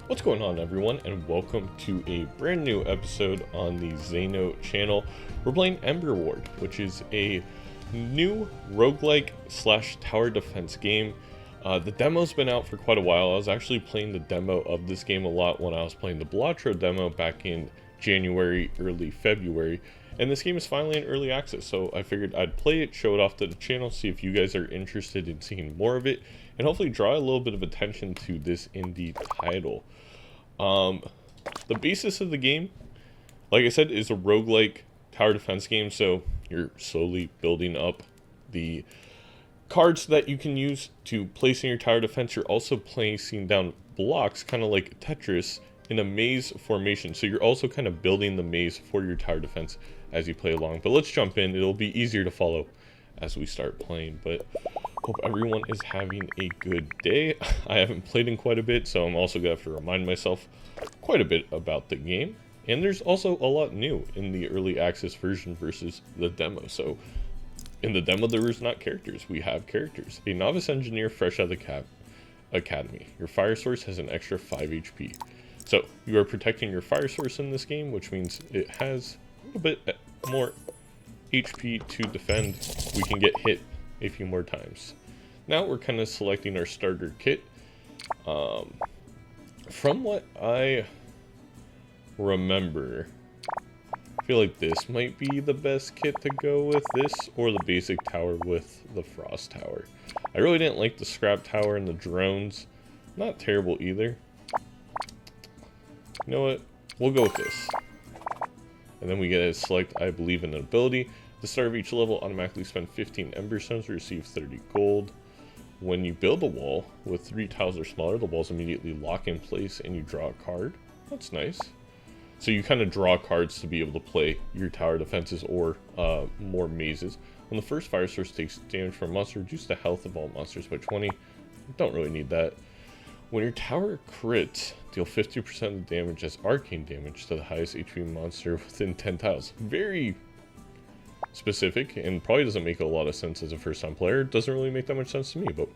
What's going on, everyone, and welcome to a brand new episode on the Zeno channel. We're playing Emberward, which is a new roguelike slash tower defense game. The demo's been out for quite a while. I was actually playing the demo of this game a lot when I was playing the Blatro demo back in January, early February. And this game is finally in early access, so I figured I'd play it, show it off to the channel, see if you guys are interested in seeing more of it, and hopefully draw a little bit of attention to this indie title. The basis of the game, like I said, is a roguelike tower defense game, so you're slowly building up the cards that you can use to place in your tower defense. You're also placing down blocks, kind of like Tetris, in a maze formation, so you're also kind of building the maze for your tower defense as you play along. But let's jump in. It'll be easier to follow as we start playing, but hope everyone is having a good day. I haven't played in quite a bit, so I'm also gonna have to remind myself quite a bit about the game. And there's also a lot new in the early access version versus the demo. So in the demo, there was not characters. We have characters. A novice engineer fresh out of the academy. Your fire source has an extra 5 HP. So you are protecting your fire source in this game, which means it has a little bit more HP to defend. We can get hit a few more times. Now we're kind of selecting our starter kit. From what I remember, I feel like this might be the best kit to go with, this or the basic tower with the frost tower. I really didn't like the scrap tower and the drones. Not terrible either. You know what? We'll go with this. And then we get to select I believe in an ability. At the start of each level, automatically spend 15 Ember stones to receive 30 gold. When you build a wall with 3 tiles or smaller, the walls immediately lock in place and you draw a card. That's nice. So you kind of draw cards to be able to play your tower defenses or more mazes. When the first fire source takes damage from a monster, reduce the health of all monsters by 20. Don't really need that. When your tower crits, deal 50% of the damage as arcane damage to the highest HP monster within 10 tiles. Very specific, and probably doesn't make a lot of sense as a first-time player. It doesn't really make that much sense to me, but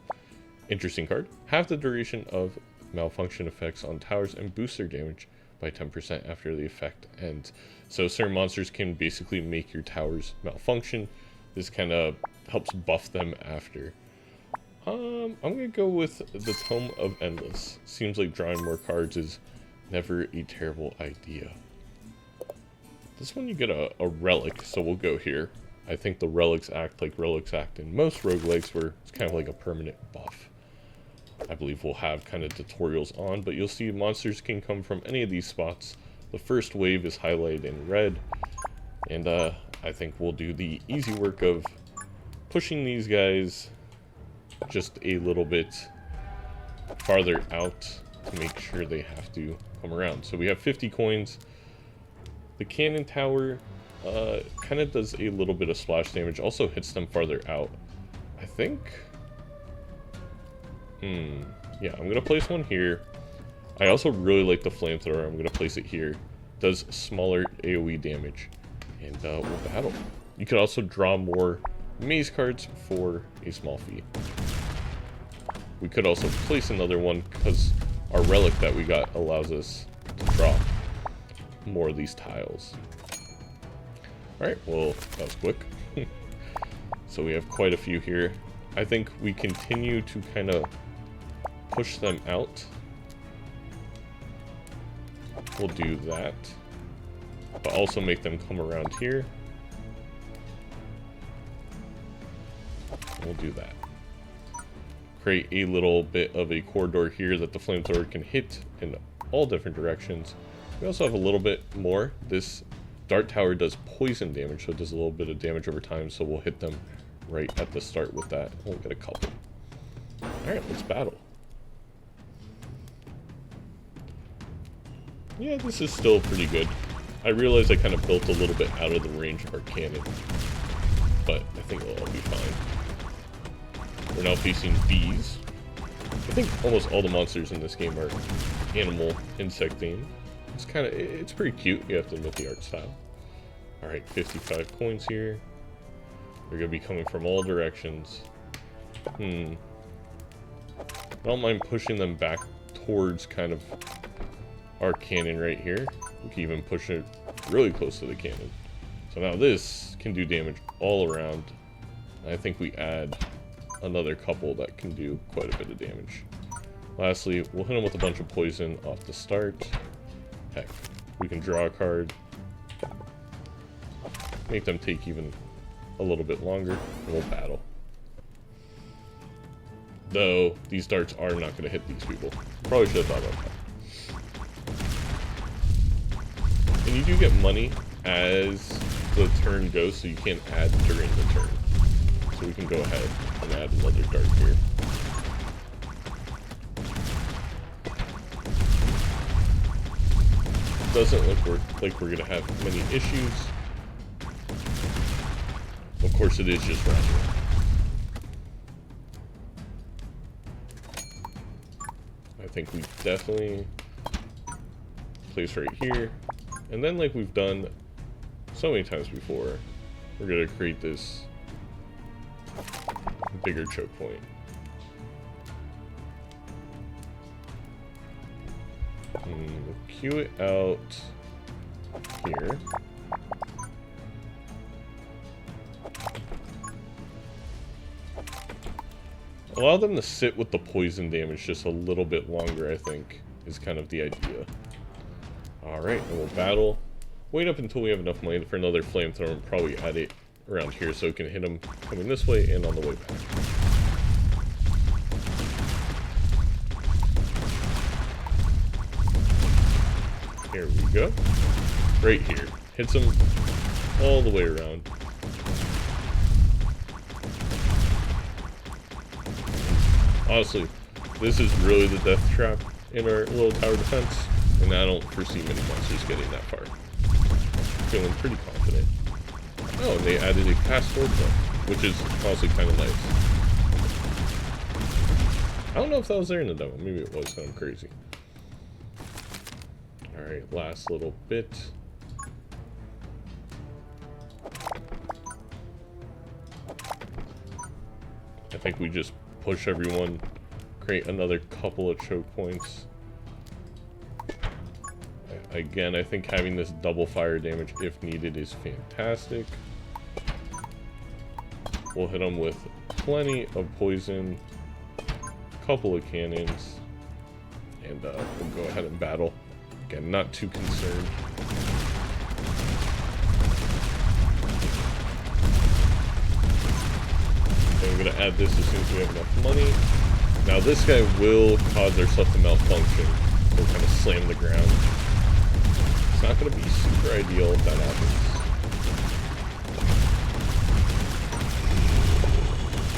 interesting card. Half the duration of malfunction effects on towers and boost their damage by 10% after the effect ends. So certain monsters can basically make your towers malfunction. This kind of helps buff them after. I'm gonna go with the Tome of Endless. Seems like drawing more cards is never a terrible idea. This one you get a relic, so we'll go here. I think the relics act like relics act in most roguelikes, where it's kind of like a permanent buff. I believe we'll have kind of tutorials on, but you'll see monsters can come from any of these spots. The first wave is highlighted in red, and I think we'll do the easy work of pushing these guys just a little bit farther out to make sure they have to come around. So we have 50 coins. The cannon tower kind of does a little bit of splash damage, also hits them farther out. I think, yeah, I'm gonna place one here. I also really like the flamethrower. I'm gonna place it here. Does smaller AoE damage, and we'll battle. You could also draw more maze cards for a small fee. We could also place another one because our relic that we got allows us to draw more of these tiles. Alright, well, that was quick. So we have quite a few here. I think we continue to kind of push them out. We'll do that, but also make them come around here. We'll do that. Create a little bit of a corridor here that the flamethrower can hit in all different directions. We also have a little bit more. This dart tower does poison damage, so it does a little bit of damage over time, so we'll hit them right at the start with that. We'll get a couple. Alright, let's battle. Yeah, this is still pretty good. I realize I kind of built a little bit out of the range of our cannon, but I think it'll all be fine. We're now facing bees. I think almost all the monsters in this game are animal, insect themed. It's pretty cute, you have to admit, the art style. Alright, 55 coins here. They're gonna be coming from all directions. I don't mind pushing them back towards kind of our cannon right here. We can even push it really close to the cannon. So now this can do damage all around. I think we add another couple that can do quite a bit of damage. Lastly, we'll hit them with a bunch of poison off the start. Heck, we can draw a card. Make them take even a little bit longer, and we'll battle. Though, these darts are not going to hit these people. Probably should have thought about that. And you do get money as the turn goes, so you can't add during the turn. So we can go ahead and add another dart here. Doesn't look like we're going to have many issues. Of course, it is just round one. I think we definitely place right here. And then, like we've done so many times before, we're going to create this bigger choke point. We'll queue it out here. Allow them to sit with the poison damage just a little bit longer, I think, is kind of the idea. Alright, and we'll battle. Wait up until we have enough money for another flamethrower and probably add it around here so we can hit them coming this way and on the way back. Here we go. Right here. Hits them all the way around. Honestly, this is really the death trap in our little tower defense, and I don't foresee many monsters getting that far. Feeling pretty confident. Oh, and they added a fast forward jump, which is honestly kind of nice. I don't know if that was there in the demo. Maybe it was, so I'm crazy. Alright, last little bit. I think we just push everyone, create another couple of choke points. Again, I think having this double fire damage if needed is fantastic. We'll hit them with plenty of poison, couple of cannons, and we'll go ahead and battle. Again, not too concerned. And we're going to add this as soon as we have enough money. Now this guy will cause our stuff to malfunction. So we'll kind of slam the ground. It's not going to be super ideal if that happens.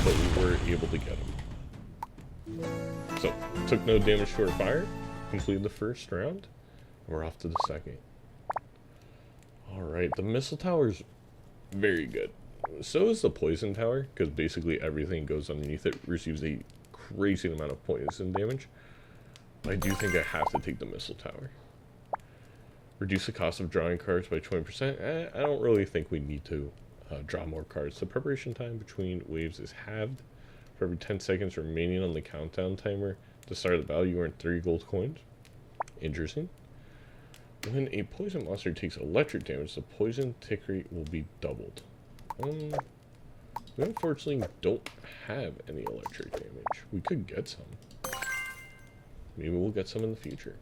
But we were able to get him. So, took no damage to our fire. Completed the first round. We're off to the second. Alright, the missile tower is very good. So is the poison tower, because basically everything goes underneath it, receives a crazy amount of poison damage. I do think I have to take the missile tower. Reduce the cost of drawing cards by 20%. I don't really think we need to draw more cards. The preparation time between waves is halved. For every 10 seconds remaining on the countdown timer to start the battle, you earn 3 gold coins. Interesting. When a poison monster takes electric damage, the poison tick rate will be doubled. We unfortunately don't have any electric damage. We could get some. Maybe we'll get some in the future.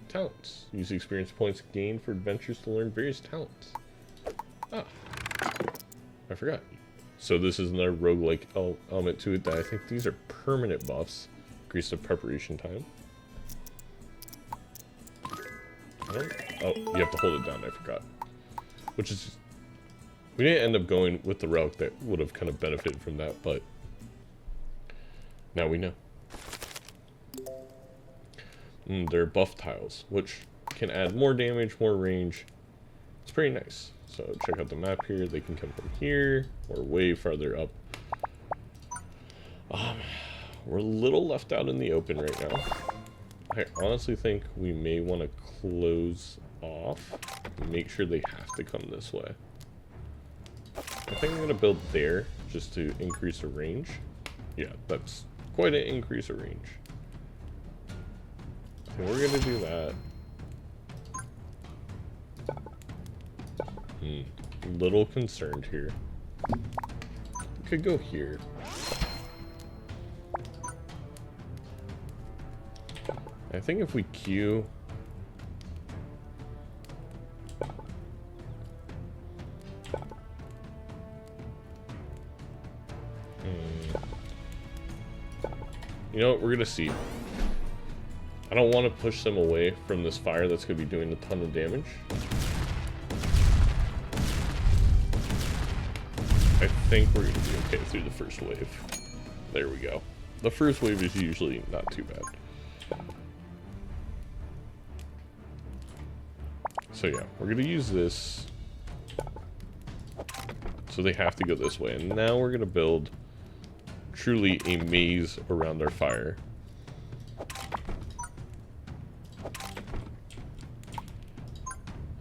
Talents. Use experience points gained for adventures to learn various talents. Ah, I forgot. So this is another roguelike element to it that I think these are permanent buffs. Increase the preparation time. Oh, you have to hold it down, I forgot. Which is... We didn't end up going with the relic that would have kind of benefited from that, but... Now we know. They're buff tiles, which can add more damage, more range. It's pretty nice. So check out the map here. They can come from here or way farther up. We're a little left out in the open right now. I honestly think we may want to close off and make sure they have to come this way. I think I'm gonna build there just to increase the range. Yeah, that's quite an increase of range. So we're gonna do that. Little concerned here. We could go here. I think if we queue... You know what, we're gonna see. I don't want to push them away from this fire that's gonna be doing a ton of damage. I think we're gonna be okay through the first wave. There we go. The first wave is usually not too bad. So yeah, we're gonna use this. So they have to go this way. And now we're gonna build truly a maze around our fire.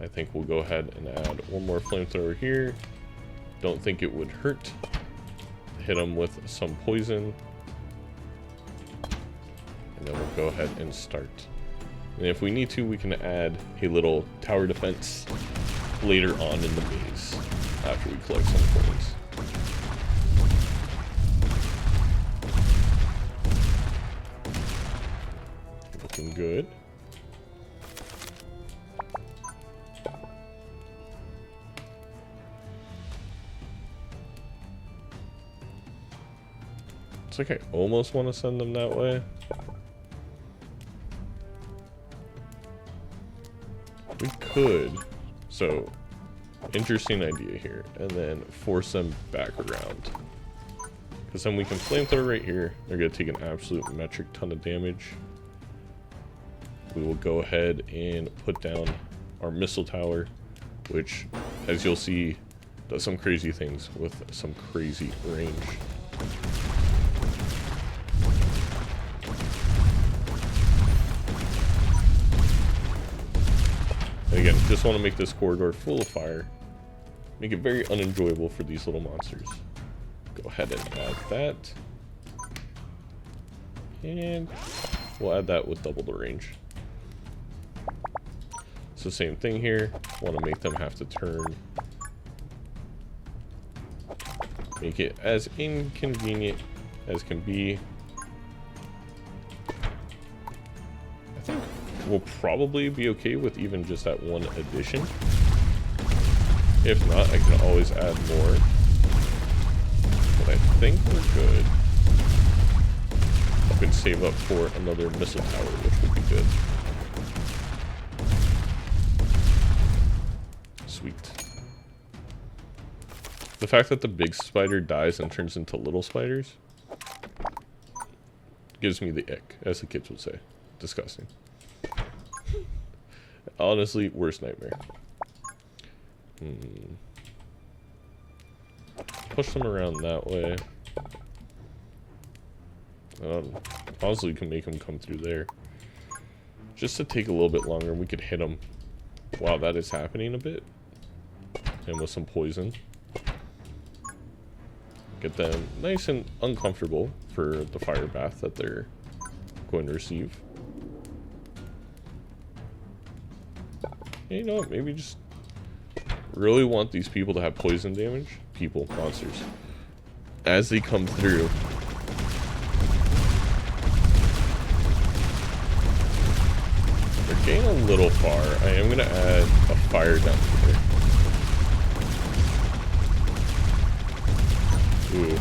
I think we'll go ahead and add one more flamethrower here. Don't think it would hurt. Hit them with some poison. And then we'll go ahead and start. And if we need to, we can add a little tower defense later on in the maze after we collect some coins. Looking good. It's like I almost want to send them that way. We could. So, interesting idea here. And then force them back around. Because then we can flamethrower right here. They're going to take an absolute metric ton of damage. We will go ahead and put down our missile tower, which, as you'll see, does some crazy things with some crazy range. And again, just want to make this corridor full of fire. Make it very unenjoyable for these little monsters. Go ahead and add that. And we'll add that with double the range. So same thing here. Want to make them have to turn. Make it as inconvenient as can be. I think we'll probably be okay with even just that one addition. If not, I can always add more. But I think we're good. I can save up for another missile tower, which would be good. Sweet. The fact that the big spider dies and turns into little spiders gives me the ick, as the kids would say. Disgusting. Honestly, worst nightmare. Push them around that way. Honestly, we can make them come through there. Just to take a little bit longer, we could hit them. Wow, that is happening a bit. And with some poison. Get them nice and uncomfortable for the fire bath that they're going to receive. And you know what, maybe just really want these people to have poison damage. People, monsters. As they come through. They're getting a little far. I am going to add a fire down here. Ooh.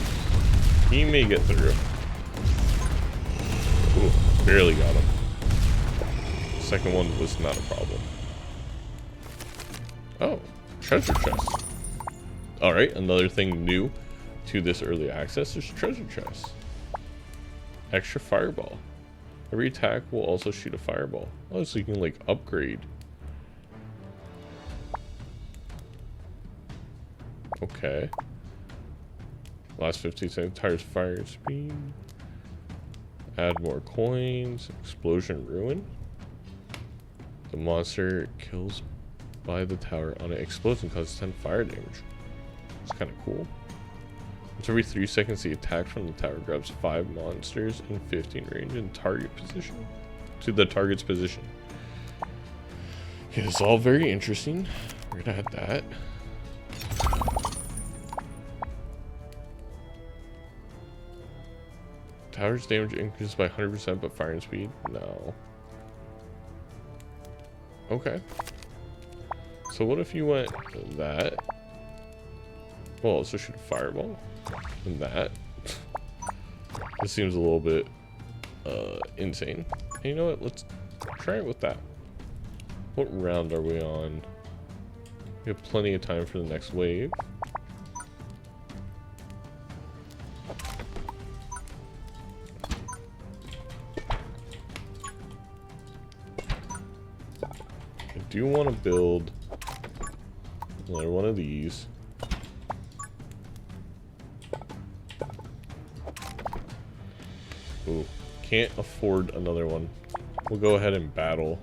He may get through. Ooh, barely got him. Second one was not a problem. Oh, treasure chest. Alright, another thing new to this early access is treasure chests. Extra fireball. Every attack will also shoot a fireball. Oh, so you can like upgrade. Okay. Last 15 seconds, tires fire speed. Add more coins. Explosion ruin. The monster kills by the tower on an explosion causes 10 fire damage. It's kind of cool. Once every 3 seconds, the attack from the tower grabs 5 monsters in 15 range in target position to the target's position. Okay, this is all very interesting. We're gonna add that. Tower's damage increases by 100%, but firing speed? No. Okay. So what if you went that? Well, also shoot a fireball. And that. This seems a little bit insane. And you know what? Let's try it with that. What round are we on? We have plenty of time for the next wave. I do want to build another one of these. Ooh, can't afford another one. We'll go ahead and battle.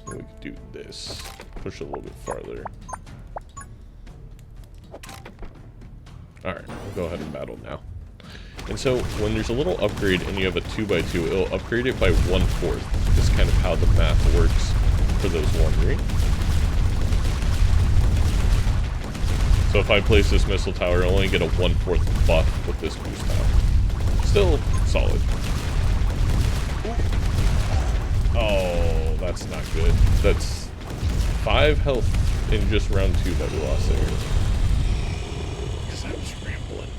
We could do this. Push it a little bit farther. Alright, we'll go ahead and battle now. And so, when there's a little upgrade and you have a 2x2, it'll upgrade it by 1/4. That's kind of how the math works, for those wondering. So if I place this missile tower, I only get a 1/4 buff with this boost tower. Still solid. Oh, that's not good. That's 5 health in just round 2 that we lost there. Because I was rambling.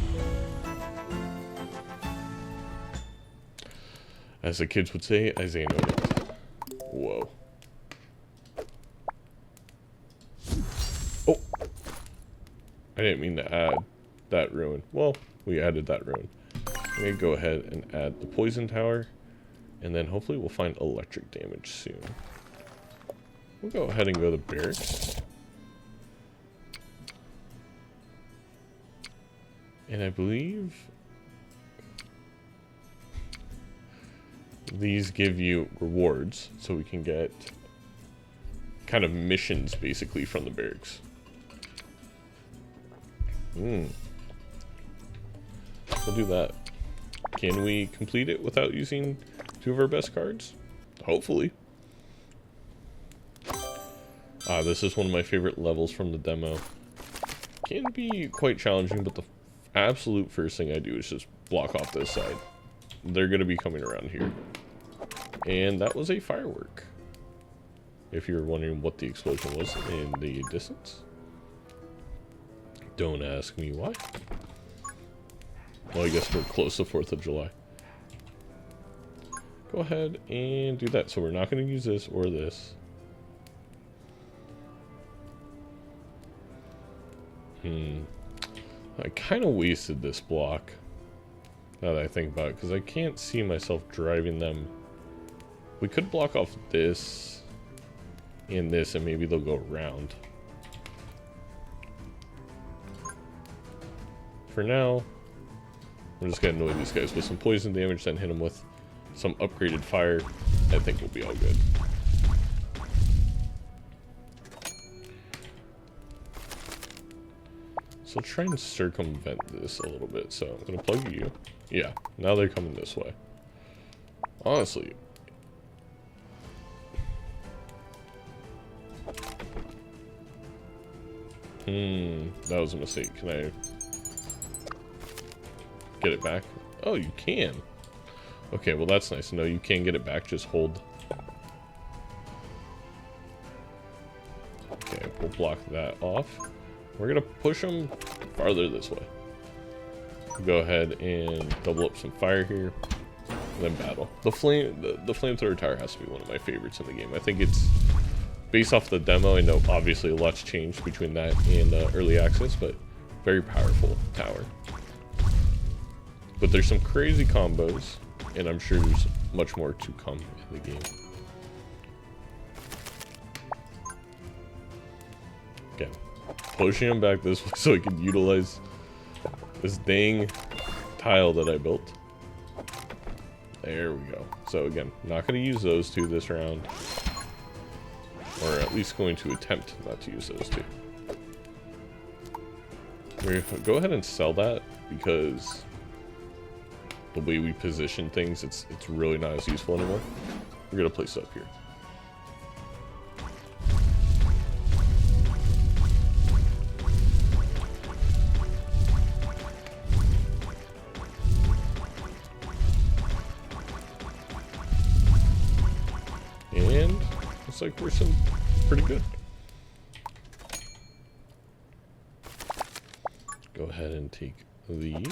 As the kids would say, Isaiah noted. Whoa. Oh! I didn't mean to add that ruin. Well, we added that ruin. I'm going to go ahead and add the poison tower. And then hopefully we'll find electric damage soon. We'll go ahead and go to barracks. And I believe these give you rewards, so we can get kind of missions basically from the barracks. We'll do that. Can we complete it without using 2 of our best cards? Hopefully. This is one of my favorite levels from the demo. Can be quite challenging, but the absolute first thing I do is just block off this side. They're going to be coming around here. And that was a firework. If you're wondering what the explosion was in the distance. Don't ask me why. Well, I guess we're close to 4th of July. Go ahead and do that. So we're not going to use this or this. I kind of wasted this block. Now that I think about it. Because I can't see myself driving them. We could block off this and this, and maybe they'll go around. For now, we're just gonna annoy these guys with some poison damage, then hit them with some upgraded fire. I think we'll be all good. So try and circumvent this a little bit. So I'm gonna plug you. Yeah, now they're coming this way. Honestly. That was a mistake. Can I get it back? Oh, you can. Okay, well that's nice to know. You can get it back, just hold. Okay, we'll block that off. We're gonna push them farther this way. Go ahead and double up some fire here, and then battle. The flamethrower tower has to be one of my favorites in the game. I think it's based off the demo. I know obviously a lot's changed between that and early access, but very powerful tower. But there's some crazy combos, and I'm sure there's much more to come in the game. Again, pushing him back this way so I can utilize this dang tile that I built. There we go. So again, not going to use those two this round. Or at least going to attempt not to use those two. We're gonna go ahead and sell that because the way we position things, it's really not as useful anymore. We're going to place it up here. And looks like we're pretty good. Go ahead and take these.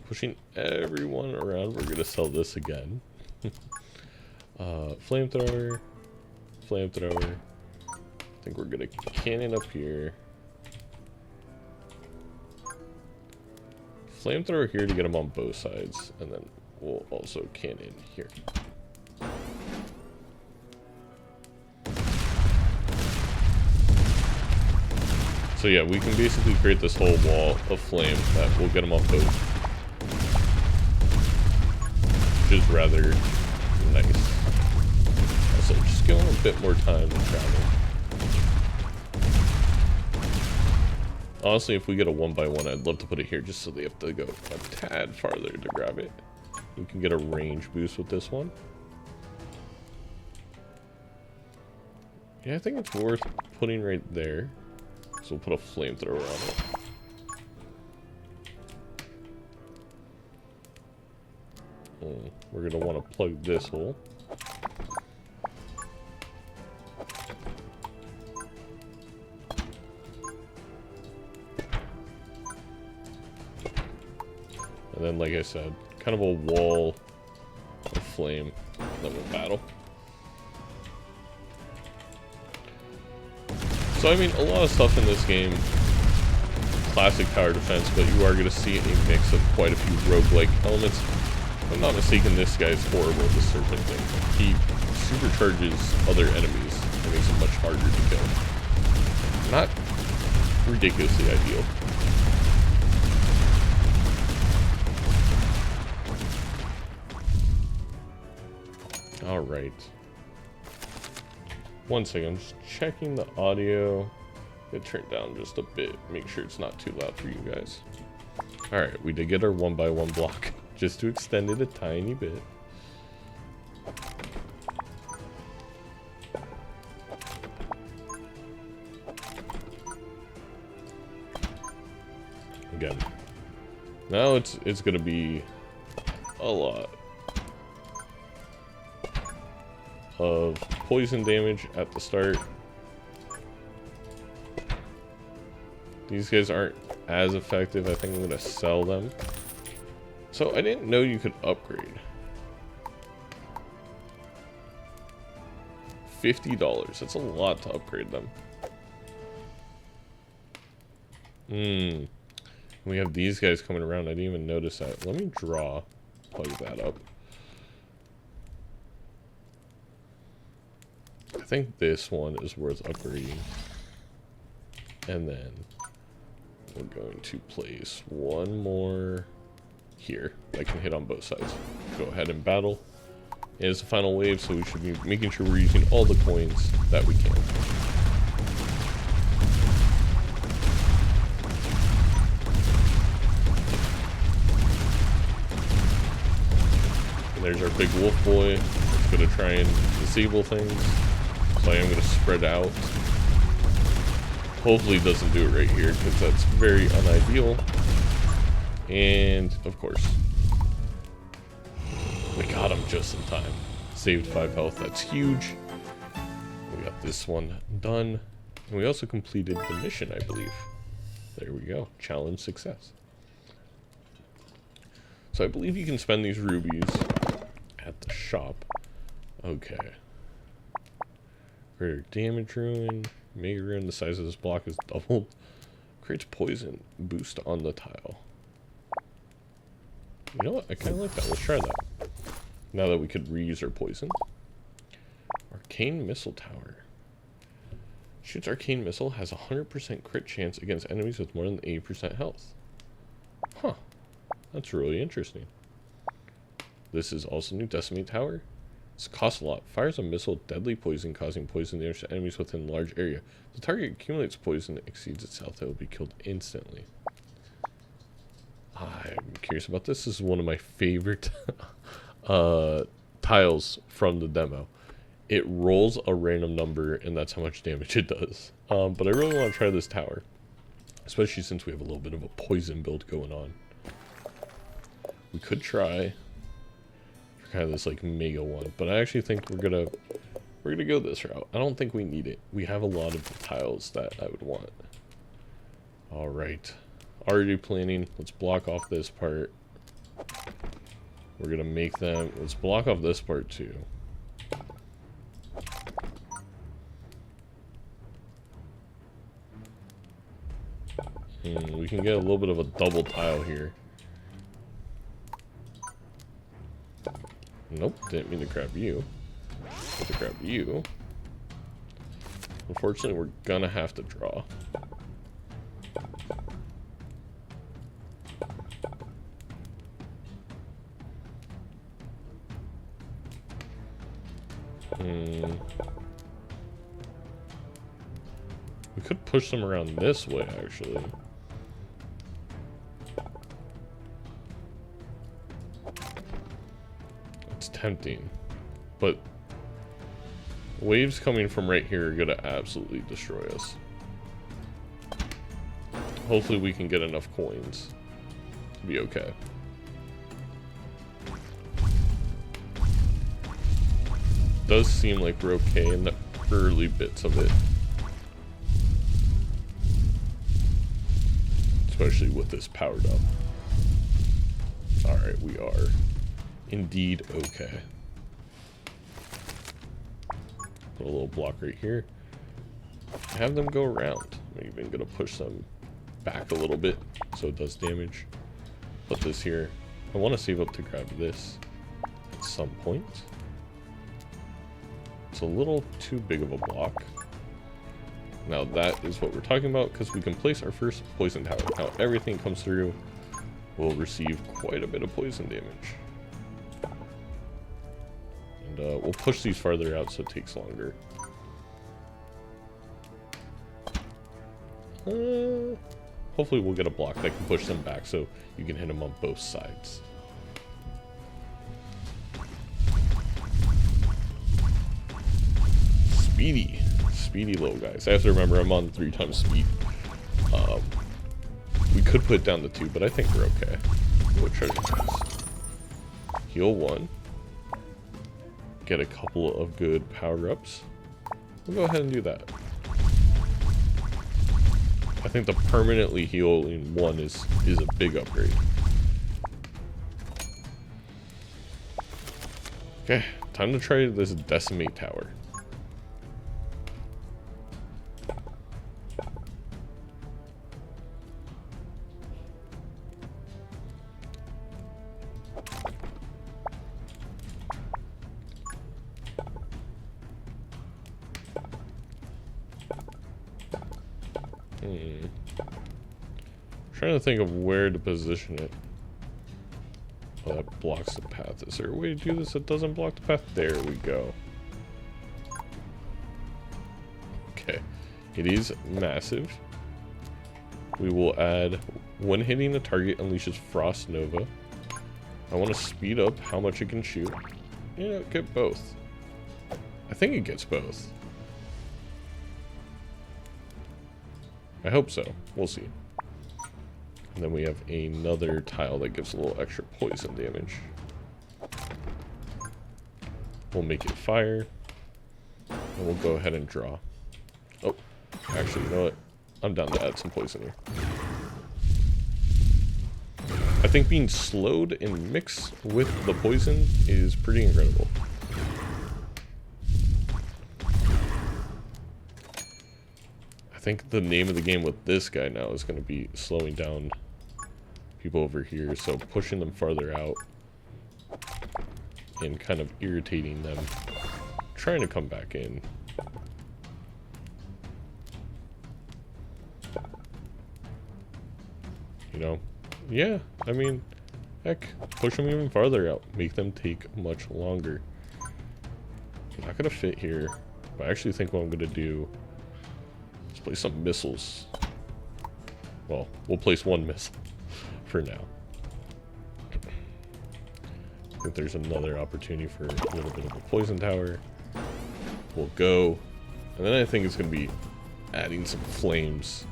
Pushing everyone around. We're gonna sell this again. Flamethrower. Flamethrower. I think we're gonna cannon up here. Flamethrower here to get them on both sides, and then we'll also cannon here. So yeah, we can basically create this whole wall of flame that will get them off both. Which is rather nice. Also, just give them a bit more time to travel. Honestly, if we get a 1x1, I'd love to put it here just so they have to go a tad farther to grab it. We can get a range boost with this one. Yeah, I think it's worth putting right there. So we'll put a flamethrower on it. We're going to want to plug this hole. And then, like I said, kind of a wall of flame, then we'll battle. So, I mean, a lot of stuff in this game, classic tower defense, but you are going to see a mix of quite a few roguelike elements. If I'm not mistaken, this guy's horrible at the serpent thing. He supercharges other enemies and makes them much harder to kill. Not ridiculously ideal. Alright. One second, I'm just checking the audio. It turned down just a bit, make sure it's not too loud for you guys. Alright, we did get our 1x1 block, just to extend it a tiny bit. Again. Now it's gonna be a lot of poison damage at the start. These guys aren't as effective. I think I'm gonna sell them. So I didn't know you could upgrade. $50. That's a lot to upgrade them. We have these guys coming around. I didn't even notice that. Let me plug that up. I think this one is worth upgrading. And then we're going to place one more here that can hit on both sides. Go ahead and battle. And it's the final wave, so we should be making sure we're using all the coins that we can. And there's our big wolf boy. It's going to try and disable things. So I am going to spread out. Hopefully it doesn't do it right here, because that's very unideal. And, of course, we got him just in time. Saved 5 health, that's huge. We got this one done. And we also completed the mission, I believe. There we go. Challenge success. So I believe you can spend these rubies at the shop. Okay. Greater damage ruin. Mega ruin. The size of this block is doubled. Creates poison boost on the tile. You know what? I kind of like that. Let's try that. Now that we could reuse our poison. Arcane Missile Tower. Shoots Arcane Missile, has a 100% crit chance against enemies with more than 80% health. That's really interesting. This is also new. Decimate Tower. This costs a lot. Fires a missile deadly poison, causing poison damage to enemies within a large area. The target accumulates poison that exceeds its health. It will be killed instantly. I'm curious about this. This is one of my favorite tiles from the demo. It rolls a random number, and that's how much damage it does. But I really want to try this tower, especially since we have a little bit of a poison build going on. We could try kind of this like mega one, but I actually think we're gonna go this route. I don't think we need it. We have a lot of the tiles that I would want. All right, already planning. Let's block off this part. We're gonna make them. Let's block off this part too. We can get a little bit of a double tile here. Nope, didn't mean to grab you. To grab you. Unfortunately, we're gonna have to draw. We could push them around this way, actually. Tempting, but waves coming from right here are gonna absolutely destroy us. Hopefully we can get enough coins to be okay. Does seem like we're okay in the early bits of it, especially with this powered up. All right, we are indeed okay. Put a little block right here. Have them go around. I'm even gonna push them back a little bit so it does damage. Put this here. I want to save up to grab this at some point. It's a little too big of a block. Now that is what we're talking about, because we can place our first poison tower. Now everything comes through will receive quite a bit of poison damage. We'll push these farther out so it takes longer. Hopefully we'll get a block that can push them back so you can hit them on both sides. Speedy. Speedy little guys. I have to remember I'm on 3 times speed. We could put it down to 2, but I think we're okay. We'll treasure chest. Heal 1. Get a couple of good power-ups. We'll go ahead and do that. I think the permanently healing 1 is a big upgrade. Okay, time to try this Decimate Tower. Trying to think of where to position it. Oh, that blocks the path. Is there a way to do this that doesn't block the path? There we go. Okay. It is massive. We will add, when hitting a target, unleashes Frost Nova. I want to speed up how much it can shoot. Yeah, get both. I think it gets both. I hope so. We'll see. And then we have another tile that gives a little extra poison damage. We'll make it fire. And we'll go ahead and draw. Oh, actually, you know what? I'm down to add some poison here. I think being slowed and mixed with the poison is pretty incredible. I think the name of the game with this guy now is going to be slowing down people over here, so pushing them farther out and kind of irritating them, trying to come back in. You know, yeah, I mean, Heck, push them even farther out. Make them take much longer. I'm not gonna fit here. But I actually think what I'm gonna do is place some missiles. Well, we'll place one missile for now. I think there's another opportunity for a little bit of a poison tower. We'll go. And then I think it's gonna be adding some flames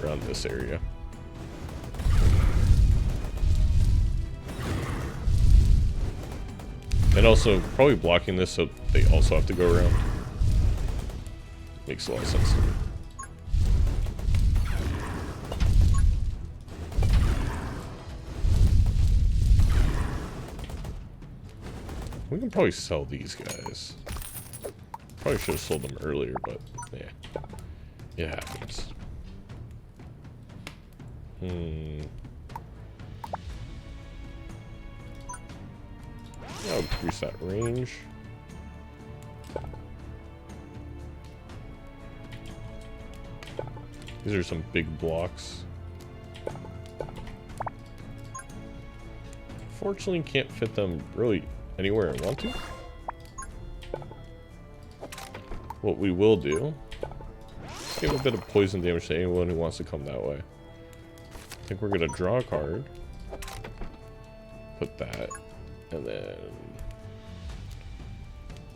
around this area. And also probably blocking this so they also have to go around. Makes a lot of sense to me. We can probably sell these guys. Probably should have sold them earlier, but yeah, it happens. I'll increase that range. These are some big blocks. Fortunately, can't fit them really anywhere I want to. What we will do, give a bit of poison damage to anyone who wants to come that way. I think we're gonna draw a card. Put that, and then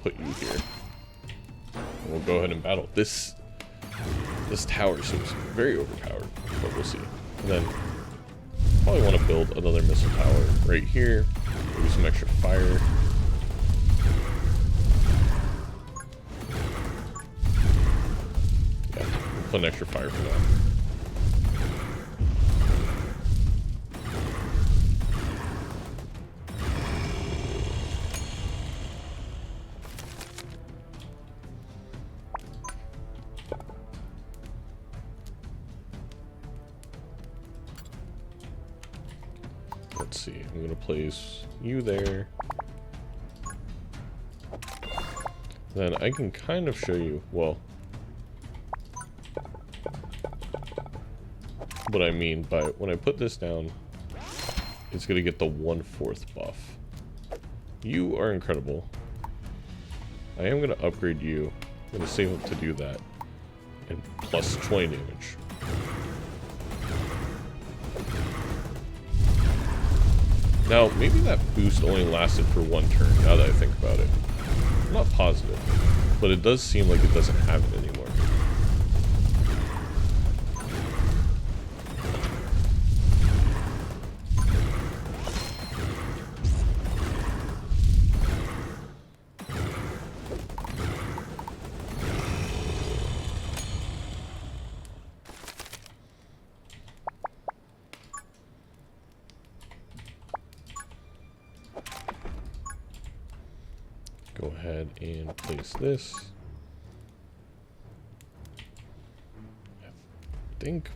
put you here. And we'll go ahead and battle. This tower seems very overpowered, but we'll see. And then probably want to build another missile tower right here. Maybe some extra fire. Yeah, we'll put an extra fire for that. Let's see, I'm gonna place you there. Then I can kind of show you, well, what I mean by when I put this down, it's gonna get the 1/4 buff. You are incredible. I am gonna upgrade you. I'm gonna save up to do that. And plus 20 damage. Now, maybe that boost only lasted for one turn, now that I think about it. I'm not positive, but it does seem like it doesn't have it anymore. Go ahead and place this. I think.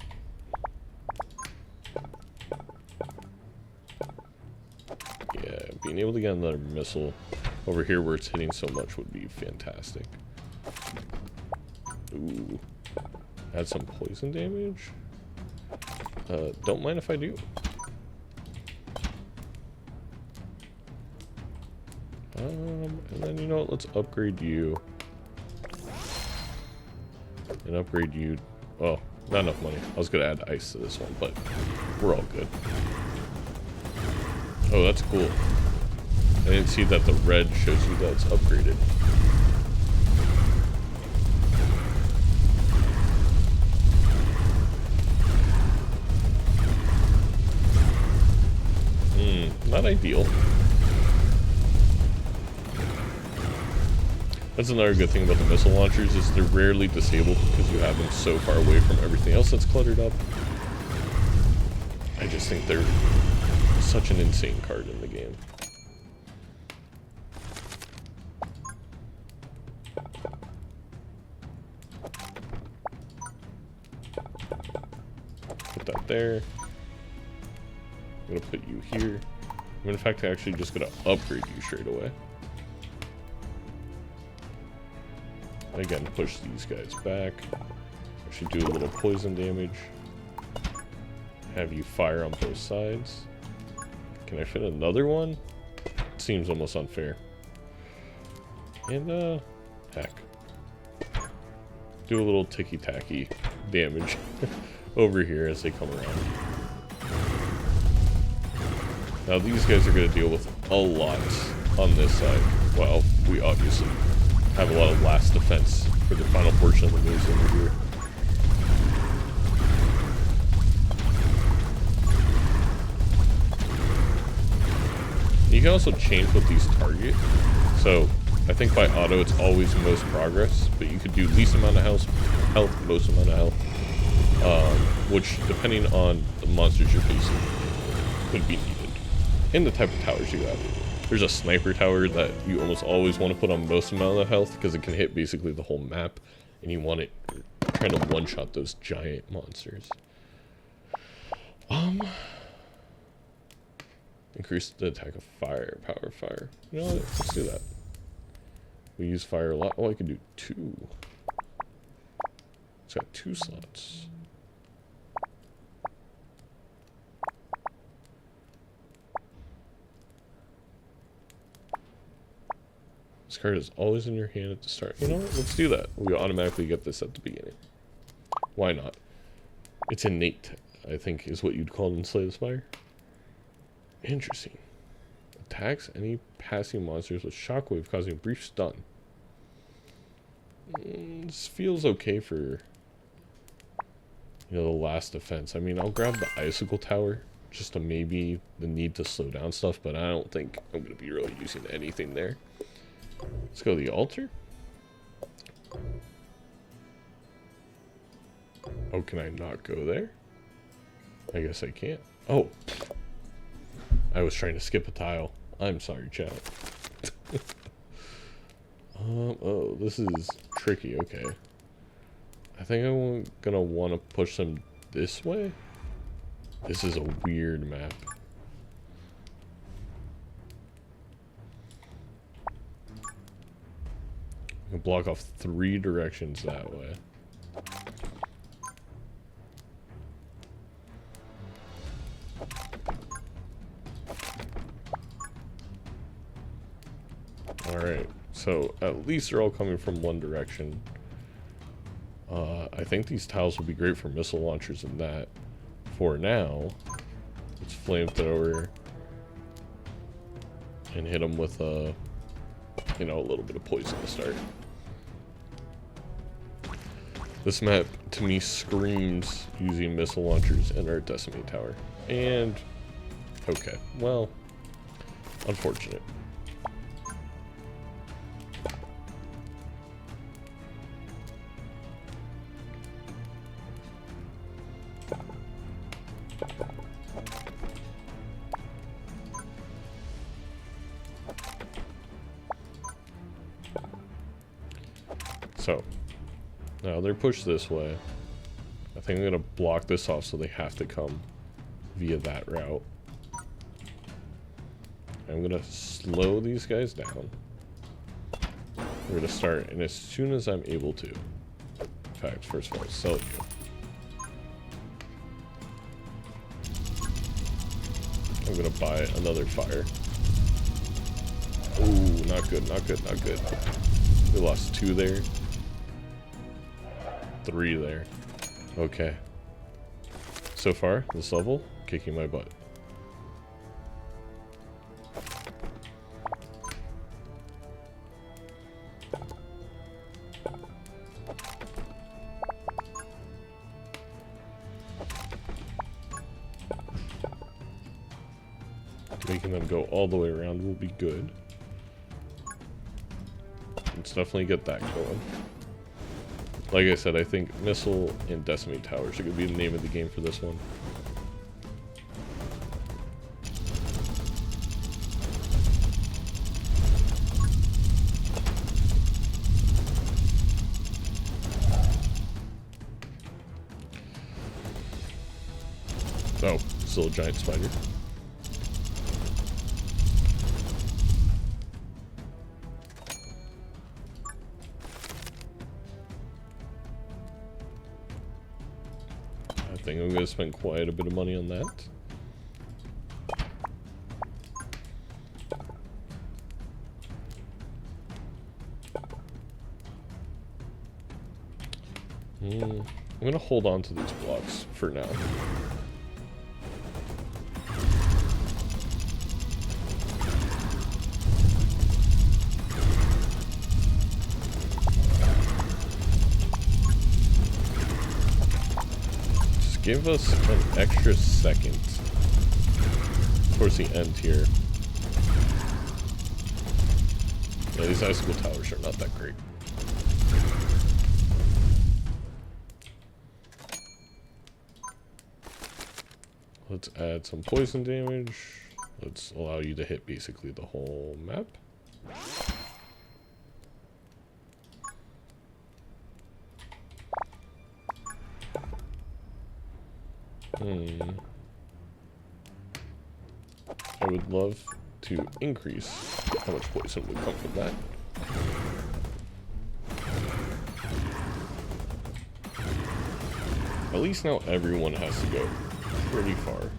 Yeah, being able to get another missile over here where it's hitting so much would be fantastic. Ooh. Add some poison damage. Don't mind if I do. And then, you know what, let's upgrade you. And upgrade you. Oh, not enough money. I was gonna add ice to this one, but we're all good. Oh, that's cool. I didn't see that the red shows you that it's upgraded. Not ideal. That's another good thing about the missile launchers, is they're rarely disabled because you have them so far away from everything else that's cluttered up. I just think they're such an insane card in the game. Put that there. I'm gonna put you here. I'm in fact actually just gonna upgrade you straight away. Again, push these guys back. Actually do a little poison damage. Have you fire on both sides. Can I fit another one? Seems almost unfair. And, heck. Do a little ticky-tacky damage over here as they come around. Now these guys are going to deal with a lot on this side. Well, we obviously have a lot of last defense for the final portion of the moves over here. You can also change what these target. So I think by auto it's always most progress, but you could do least amount of health, most amount of health, which depending on the monsters you're facing could be needed. And the type of towers you have. There's a sniper tower that you almost always want to put on most amount of health because it can hit basically the whole map, and you want it trying to one-shot those giant monsters. Increase the attack of fire, power of fire. You know what? Let's do that. We use fire a lot. Oh, I can do 2. It's got 2 slots. This card is always in your hand at the start. You know what? Let's do that. We automatically get this at the beginning. Why not? It's innate, I think, is what you'd call it in Slay the Spire. Interesting. Attacks any passing monsters with shockwave, causing a brief stun. This feels okay for, you know, the last defense. I mean, I'll grab the icicle tower just to maybe the need to slow down stuff, but I don't think I'm going to be really using anything there. Let's go to the altar. Oh, can I not go there? I guess I can't. Oh. I was trying to skip a tile. I'm sorry, chat. Oh, this is tricky. Okay. I think I'm gonna want to push them this way. This is a weird map. I can block off 3 directions that way. Alright, so at least they're all coming from one direction. I think these tiles will be great for missile launchers and that. For now, let's flamethrower and hit them with a, you know, a little bit of poison to start. This map, to me, screams using missile launchers and our Decimate Tower. And, okay, well, unfortunate. So, now they're pushed this way. I think I'm going to block this off so they have to come via that route. I'm going to slow these guys down. We're going to start, and as soon as I'm able to, in fact, first of all, sell you. I'm going to buy another fire. Ooh, not good, not good, not good. We lost 2 there. 3 there. Okay. So far, this level, kicking my butt. Making them go all the way around will be good. Let's definitely get that going. Like I said, I think Missile and Decimate Towers are going to be the name of the game for this one. Oh, still a giant spider. I think I'm going to spend quite a bit of money on that. I'm going to hold on to these blocks for now. Just give us an extra second towards the end here. Yeah, these icicle towers are not that great. Let's add some poison damage. Let's allow you to hit basically the whole map. I would love to increase how much poison would come from that. At least now everyone has to go pretty far.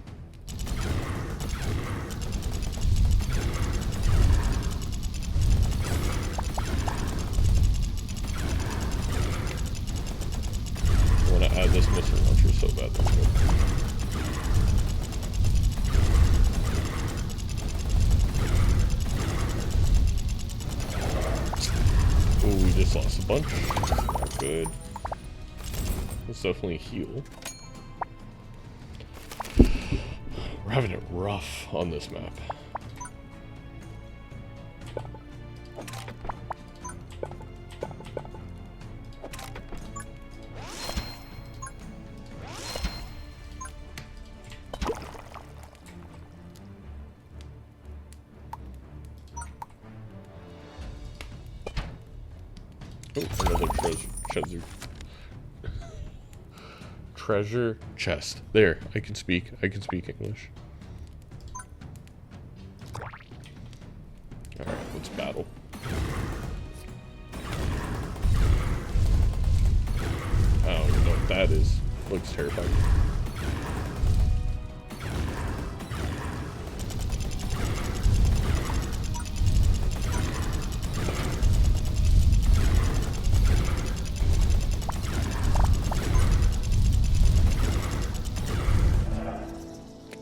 I want to add this missile launcher so bad. Oh, we just lost a bunch. Not good. Let's definitely heal. We're having it rough on this map. Oh, another treasure chest. There, I can speak English. Alright, let's battle. I don't even know what that is. Looks terrifying.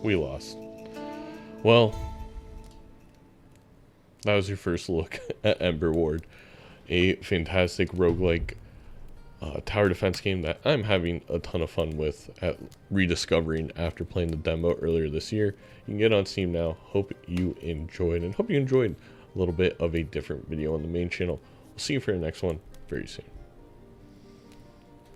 We lost. Well, that was your first look at Emberward, a fantastic roguelike tower defense game that I'm having a ton of fun with at rediscovering after playing the demo earlier this year. You can get on Steam now. Hope you enjoyed, and hope you enjoyed a little bit of a different video on the main channel. We'll see you for the next one very soon.